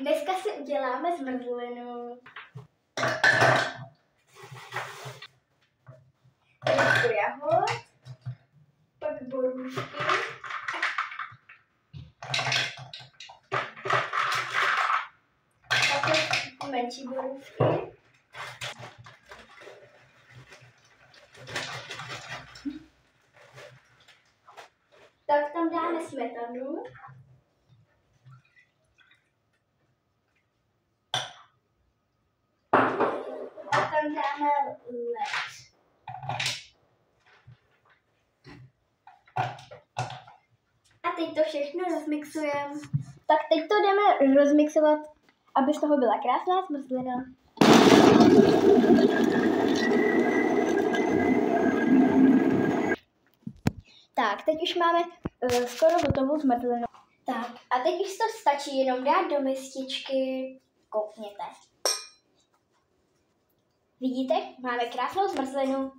dneska si uděláme zmrzlinu. Trošku jahod, pak borůvky. Pak menší borůvky. Tak tam dáme smetanu. A tam dáme led. A teď to všechno rozmixujeme. Tak teď to jdeme rozmixovat, aby z toho byla krásná zmrzlina. Tak, teď už máme skoro hotovou zmrzlinu. Tak, a teď už to stačí jenom dát do mističky. Koukněte. Vidíte? Máme krásnou zmrzlinu.